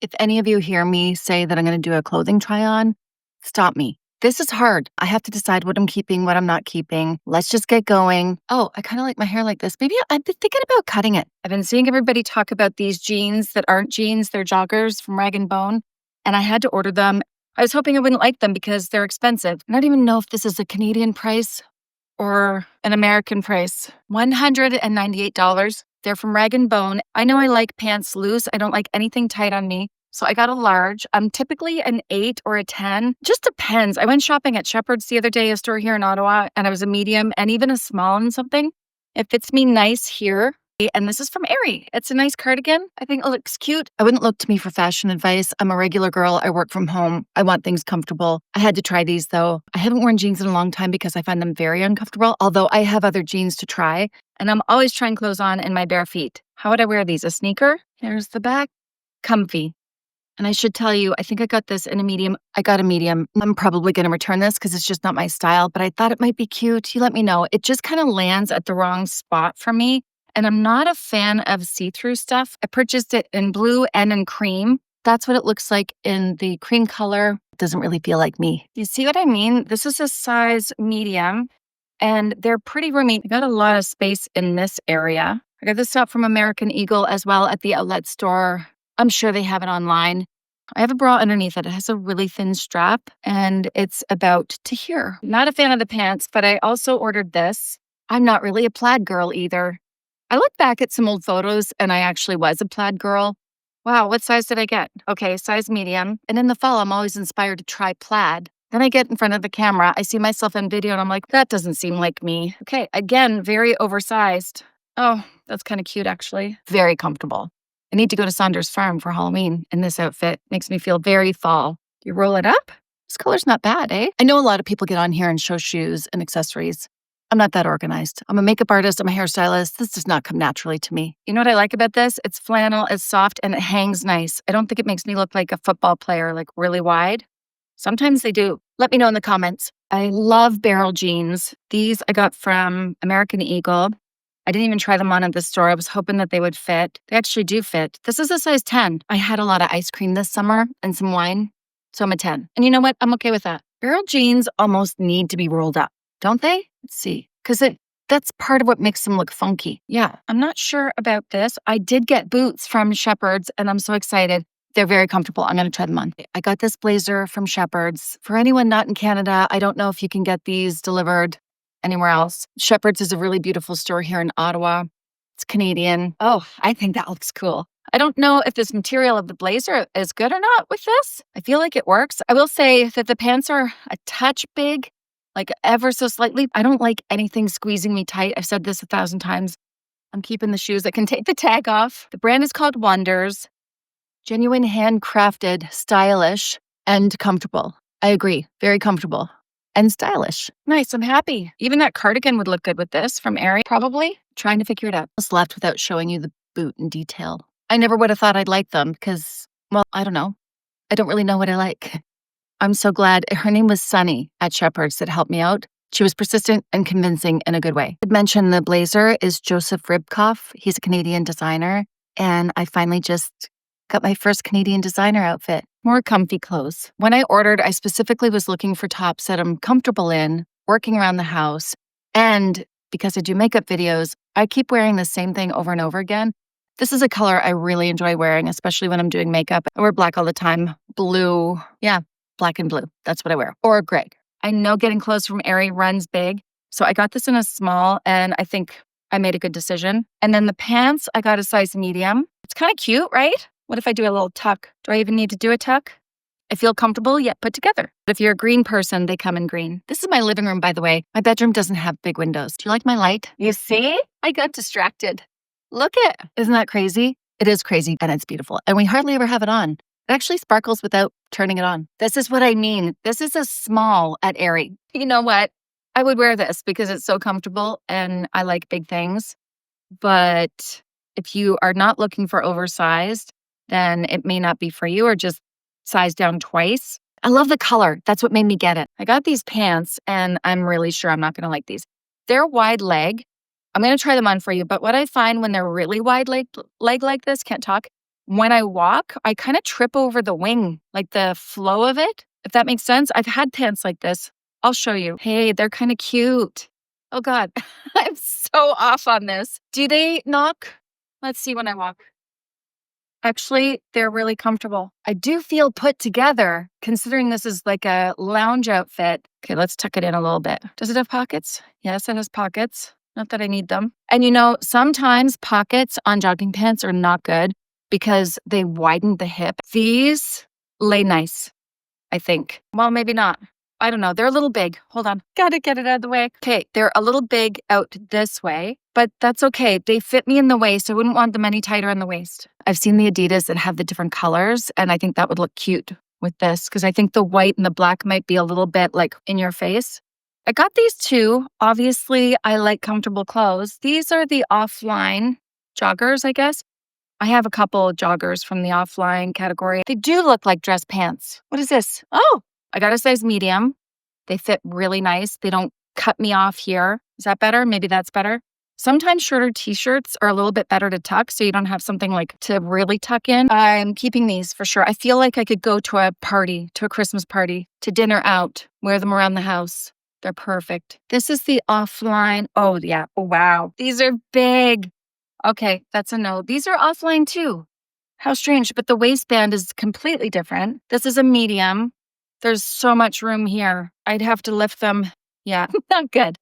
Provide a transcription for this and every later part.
If any of you hear me say that I'm going to do a clothing try on, stop me. This is hard. I have to decide what I'm keeping, what I'm not keeping. Let's just get going. Oh, I kind of like my hair like this. Maybe I've been thinking about cutting it. I've been seeing everybody talk about these jeans that aren't jeans. They're joggers from Rag & Bone. And I had to order them. I was hoping I wouldn't like them because they're expensive. I don't even know if this is a Canadian price or an American price. $198. They're from Rag & Bone. I know I like pants loose. I don't like anything tight on me. So I got a large. I'm typically an 8 or a 10. Just depends. I went shopping at Shepherd's the other day, a store here in Ottawa, and I was a medium and even a small in something. It fits me nice here. And this is from Aerie. It's a nice cardigan. I think it looks cute. I wouldn't look to me for fashion advice. I'm a regular girl. I work from home. I want things comfortable. I had to try these though. I haven't worn jeans in a long time because I find them very uncomfortable, although I have other jeans to try. And I'm always trying clothes on in my bare feet. How would I wear these? A sneaker? Here's the back. Comfy. And I should tell you, I think I got this in a medium. I got a medium. I'm probably going to return this because it's just not my style, but I thought it might be cute. You let me know. It just kind of lands at the wrong spot for me. And I'm not a fan of see-through stuff. I purchased it in blue and in cream. That's what it looks like in the cream color. It doesn't really feel like me. You see what I mean? This is a size medium, and they're pretty roomy. I got a lot of space in this area. I got this top from American Eagle as well at the outlet store. I'm sure they have it online. I have a bra underneath it. It has a really thin strap, and it's about to here. Not a fan of the pants, but I also ordered this. I'm not really a plaid girl either. I look back at some old photos and I actually was a plaid girl. Wow, what size did I get? Okay, size medium. And in the fall, I'm always inspired to try plaid. Then I get in front of the camera, I see myself in video and I'm like, that doesn't seem like me. Okay, again, very oversized. Oh, that's kind of cute actually. Very comfortable. I need to go to Saunders Farm for Halloween in this outfit. Makes me feel very fall. You roll it up? This color's not bad, eh? I know a lot of people get on here and show shoes and accessories. I'm not that organized. I'm a makeup artist. I'm a hairstylist. This does not come naturally to me. You know what I like about this? It's flannel, it's soft, and it hangs nice. I don't think it makes me look like a football player, like really wide. Sometimes they do. Let me know in the comments. I love barrel jeans. These I got from American Eagle. I didn't even try them on at the store. I was hoping that they would fit. They actually do fit. This is a size 10. I had a lot of ice cream this summer and some wine, so I'm a 10. And you know what? I'm okay with that. Barrel jeans almost need to be rolled up, don't they? Let's see. Because that's part of what makes them look funky. Yeah, I'm not sure about this. I did get boots from Shepherd's and I'm so excited. They're very comfortable. I'm going to try them on. I got this blazer from Shepherd's. For anyone not in Canada, I don't know if you can get these delivered anywhere else. Shepherd's is a really beautiful store here in Ottawa. It's Canadian. Oh, I think that looks cool. I don't know if this material of the blazer is good or not with this. I feel like it works. I will say that the pants are a touch big. Like ever so slightly. I don't like anything squeezing me tight. I've said this 1,000 times. I'm keeping the shoes that can take the tag off. The brand is called Wonders. Genuine, handcrafted, stylish, and comfortable. I agree. Very comfortable and stylish. Nice. I'm happy. Even that cardigan would look good with this from Aerie, probably. Trying to figure it out. I just left without showing you the boot in detail. I never would have thought I'd like them because, well, I don't know. I don't really know what I like. I'm so glad. Her name was Sunny at Shepherd's that helped me out. She was persistent and convincing in a good way. I mentioned the blazer is Joseph Ribkoff. He's a Canadian designer. And I finally just got my first Canadian designer outfit. More comfy clothes. When I ordered, I specifically was looking for tops that I'm comfortable in, working around the house. And because I do makeup videos, I keep wearing the same thing over and over again. This is a color I really enjoy wearing, especially when I'm doing makeup. I wear black all the time. Blue. Yeah. Black and blue. That's what I wear. Or gray. I know getting clothes from Aerie runs big. So I got this in a small and I think I made a good decision. And then the pants, I got a size medium. It's kind of cute, right? What if I do a little tuck? Do I even need to do a tuck? I feel comfortable yet put together. If you're a green person, they come in green. This is my living room, by the way. My bedroom doesn't have big windows. Do you like my light? You see? I got distracted. Look at it. Isn't that crazy? It is crazy and it's beautiful. And we hardly ever have it on. It actually sparkles without turning it on. This is what I mean. This is a small at Aerie. You know what? I would wear this because it's so comfortable and I like big things. But if you are not looking for oversized, then it may not be for you or just size down twice. I love the color. That's what made me get it. I got these pants and I'm really sure I'm not going to like these. They're wide leg. I'm going to try them on for you. But what I find when they're really wide leg like this, can't talk, when I walk, I kind of trip over the wing, like the flow of it, if that makes sense. I've had pants like this. I'll show you. Hey, they're kind of cute. Oh God, I'm so off on this. Do they knock? Let's see when I walk. Actually, they're really comfortable. I do feel put together considering this is like a lounge outfit. Okay, let's tuck it in a little bit. Does it have pockets? Yes, it has pockets. Not that I need them. And sometimes pockets on jogging pants are not good because they widen the hip. These lay nice, I think. Well, maybe not. I don't know. They're a little big. Hold on. Gotta get it out of the way. Okay, they're a little big out this way, but that's okay. They fit me in the waist. I wouldn't want them any tighter in the waist. I've seen the Adidas that have the different colors, and I think that would look cute with this because I think the white and the black might be a little bit like in your face. I got these too. Obviously, I like comfortable clothes. These are the offline joggers, I guess. I have a couple of joggers from the offline category. They do look like dress pants. What is this? Oh, I got a size medium. They fit really nice. They don't cut me off here. Is that better? Maybe that's better. Sometimes shorter t-shirts are a little bit better to tuck so you don't have something like to really tuck in. I'm keeping these for sure. I feel like I could go to a party, to a Christmas party, to dinner out, wear them around the house. They're perfect. This is the offline. Oh, yeah. Oh, wow. These are big. Okay, that's a no. These are offline too. How strange, but the waistband is completely different. This is a medium. There's so much room here. I'd have to lift them. Yeah, not good.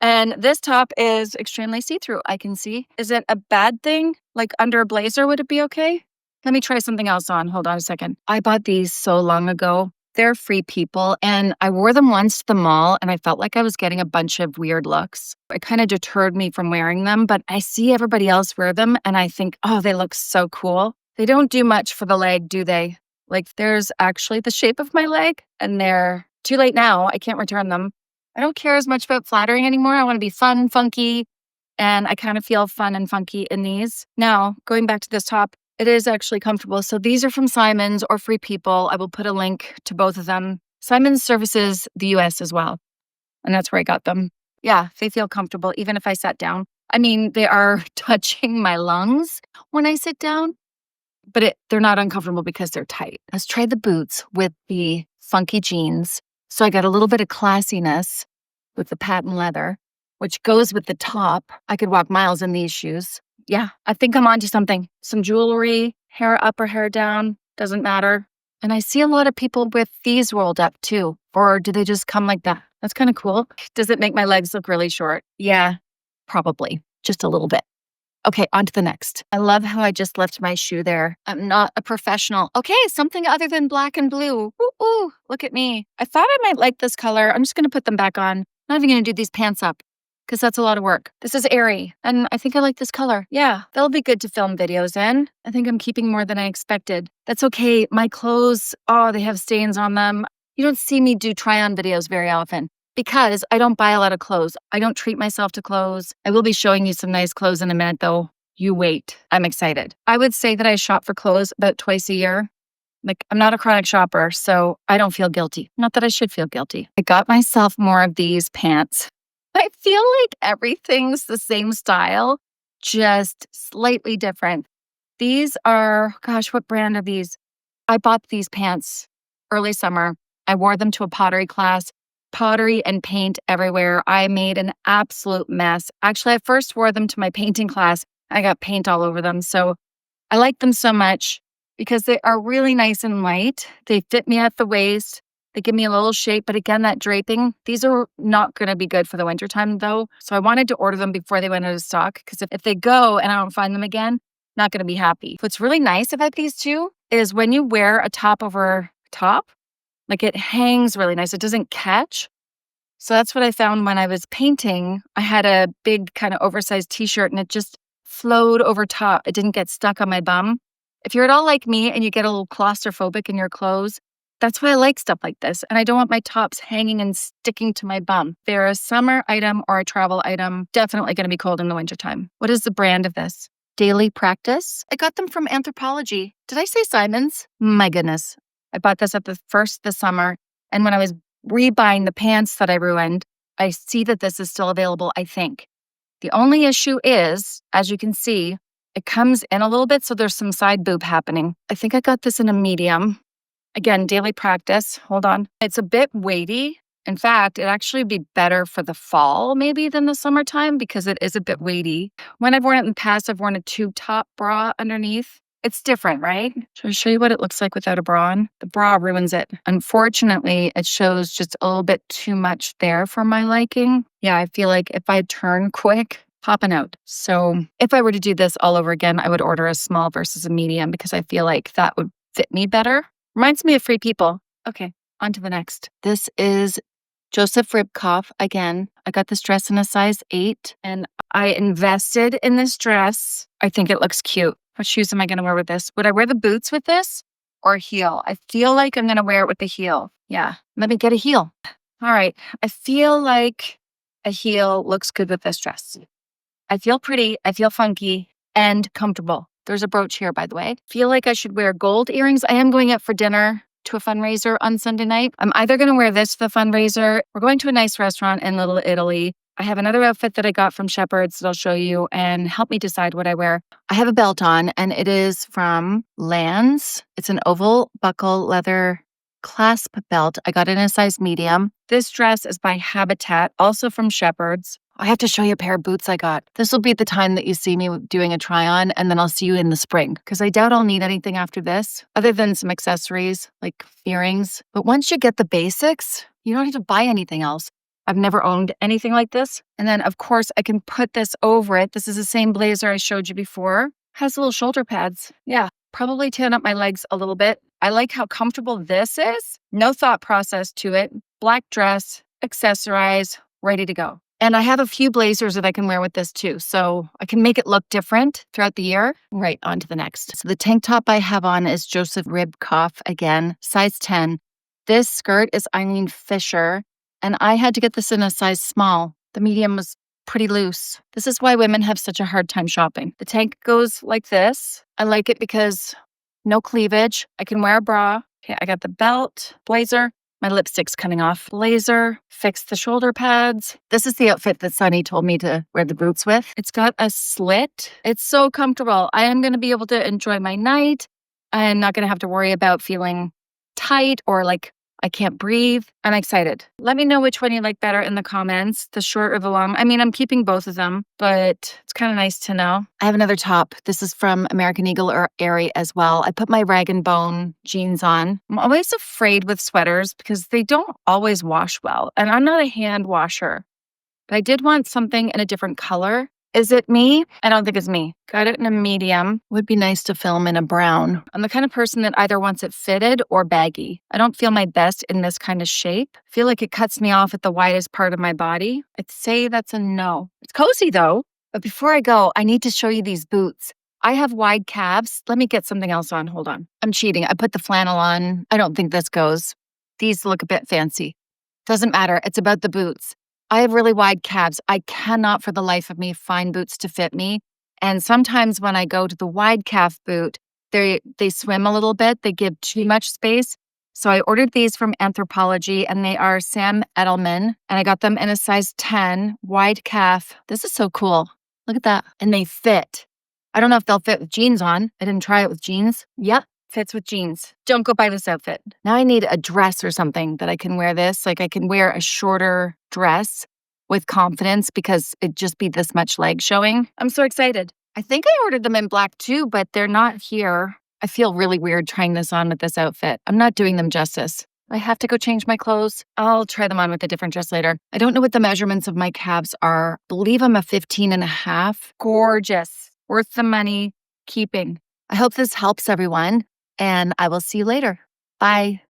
And this top is extremely see-through, I can see. Is it a bad thing? Like under a blazer, would it be okay? Let me try something else on. Hold on a second. I bought these so long ago. They're Free People, and I wore them once to the mall, and I felt like I was getting a bunch of weird looks. It kind of deterred me from wearing them, but I see everybody else wear them, and I think, oh, they look so cool. They don't do much for the leg, do they? Like, there's actually the shape of my leg, and they're too late now. I can't return them. I don't care as much about flattering anymore. I want to be fun, funky, and I kind of feel fun and funky in these. Now, going back to this top, it is actually comfortable. So these are from Simons or Free People. I will put a link to both of them. Simons services the US as well, and that's where I got them. Yeah, they feel comfortable even if I sat down. I mean, they are touching my lungs when I sit down, but they're not uncomfortable because they're tight. Let's try the boots with the funky jeans. So I got a little bit of classiness with the patent leather, which goes with the top. I could walk miles in these shoes. Yeah, I think I'm onto something. Some jewelry, hair up or hair down, doesn't matter. And I see a lot of people with these rolled up too. Or do they just come like that? That's kind of cool. Does it make my legs look really short? Yeah, probably. Just a little bit. Okay, on to the next. I love how I just left my shoe there. I'm not a professional. Okay, something other than black and blue. Ooh, look at me. I thought I might like this color. I'm just going to put them back on. I'm not even going to do these pants up because that's a lot of work. This is Aerie, and I think I like this color. Yeah, they'll be good to film videos in. I think I'm keeping more than I expected. That's okay. My clothes, they have stains on them. You don't see me do try-on videos very often because I don't buy a lot of clothes. I don't treat myself to clothes. I will be showing you some nice clothes in a minute, though. You wait. I'm excited. I would say that I shop for clothes about twice a year. Like, I'm not a chronic shopper, so I don't feel guilty. Not that I should feel guilty. I got myself more of these pants. I feel like everything's the same style, just slightly different. These are, gosh, what brand are these? I bought these pants early summer. I wore them to a pottery class. Pottery and paint everywhere. I made an absolute mess. Actually, I first wore them to my painting class. I got paint all over them. So I like them so much because they are really nice and light. They fit me at the waist. They give me a little shape. But again, that draping, these are not going to be good for the wintertime though. So I wanted to order them before they went out of stock because if they go and I don't find them again, not going to be happy. What's really nice about these two is when you wear a top over top, like it hangs really nice. It doesn't catch. So that's what I found when I was painting. I had a big kind of oversized t-shirt and it just flowed over top. It didn't get stuck on my bum. If you're at all like me and you get a little claustrophobic in your clothes, that's why I like stuff like this. And I don't want my tops hanging and sticking to my bum. They're a summer item or a travel item. Definitely going to be cold in the wintertime. What is the brand of this? Daily Practice. I got them from Anthropologie. Did I say Simons? My goodness. I bought this at the first this summer. And when I was rebuying the pants that I ruined, I see that this is still available, I think. The only issue is, as you can see, It comes in a little bit, so there's some side boob happening. I think I got this in a medium. Again, daily practice. Hold on. It's a bit weighty. In fact, it'd actually be better for the fall maybe than the summertime because it is a bit weighty. When I've worn it in the past, I've worn a tube top bra underneath. It's different, right? Should I show you what it looks like without a bra on? The bra ruins it. Unfortunately, it shows just a little bit too much there for my liking. Yeah, I feel like if I turn quick, popping out. So if I were to do this all over again, I would order a small versus a medium because I feel like that would fit me better. Reminds me of Free People. Okay, on to the next. This is Joseph Ribkoff. Again, I got this dress in a size 8 and I invested in this dress. I think it looks cute. What shoes am I going to wear with this? Would I wear the boots with this or a heel? I feel like I'm going to wear it with the heel. Yeah, let me get a heel. All right, I feel like a heel looks good with this dress. I feel pretty, I feel funky and comfortable. There's a brooch here, by the way. Feel like I should wear gold earrings. I am going out for dinner to a fundraiser on Sunday night. I'm either going to wear this to the fundraiser. We're going to a nice restaurant in Little Italy. I have another outfit that I got from Shepherd's that I'll show you and help me decide what I wear. I have a belt on and it is from Lands. It's an oval buckle leather clasp belt. I got it in a size medium. This dress is by Habitat, also from Shepherd's. I have to show you a pair of boots I got. This will be the time that you see me doing a try on, and then I'll see you in the spring because I doubt I'll need anything after this other than some accessories like earrings. But once you get the basics, you don't need to buy anything else. I've never owned anything like this. And then, of course, I can put this over it. This is the same blazer I showed you before. Has little shoulder pads. Yeah, probably tan up my legs a little bit. I like how comfortable this is. No thought process to it. Black dress, accessorize, ready to go. And I have a few blazers that I can wear with this too. So I can make it look different throughout the year. Right, on to the next. So the tank top I have on is Joseph Ribkoff, again, size 10. This skirt is Eileen Fisher, and I had to get this in a size small. The medium was pretty loose. This is why women have such a hard time shopping. The tank goes like this. I like it because no cleavage. I can wear a bra. Okay, I got the belt, blazer. My lipstick's coming off. Blazer, fix the shoulder pads. This is the outfit that Sunny told me to wear the boots with. It's got a slit. It's so comfortable. I am going to be able to enjoy my night. I'm not going to have to worry about feeling tight or like I can't breathe. I'm excited. Let me know which one you like better in the comments, the short or the long. I mean, I'm keeping both of them, but it's kind of nice to know. I have another top. This is from American Eagle or Aerie as well. I put my rag and bone jeans on. I'm always afraid with sweaters because they don't always wash well. And I'm not a hand washer, but I did want something in a different color. Is it me? I don't think it's me. Got it in a medium. Would be nice to film in a brown. I'm the kind of person that either wants it fitted or baggy. I don't feel my best in this kind of shape. I feel like it cuts me off at the widest part of my body. I'd say that's a no. It's cozy though. But before I go, I need to show you these boots. I have wide calves. Let me get something else on. Hold on. I'm cheating. I put the flannel on. I don't think this goes. These look a bit fancy. Doesn't matter. It's about the boots. I have really wide calves. I cannot for the life of me find boots to fit me. And sometimes when I go to the wide calf boot, they swim a little bit. They give too much space. So I ordered these from Anthropologie and they are Sam Edelman. And I got them in a size 10, wide calf. This is so cool. Look at that. And they fit. I don't know if they'll fit with jeans on. I didn't try it with jeans. Yep. Fits with jeans. Don't go buy this outfit. Now I need a dress or something that I can wear this. Like I can wear a shorter dress with confidence because it'd just be this much leg showing. I'm so excited. I think I ordered them in black too, but they're not here. I feel really weird trying this on with this outfit. I'm not doing them justice. I have to go change my clothes. I'll try them on with a different dress later. I don't know what the measurements of my calves are. I believe I'm a 15 and a half. Gorgeous. Worth the money. Keeping. I hope this helps everyone. And I will see you later. Bye.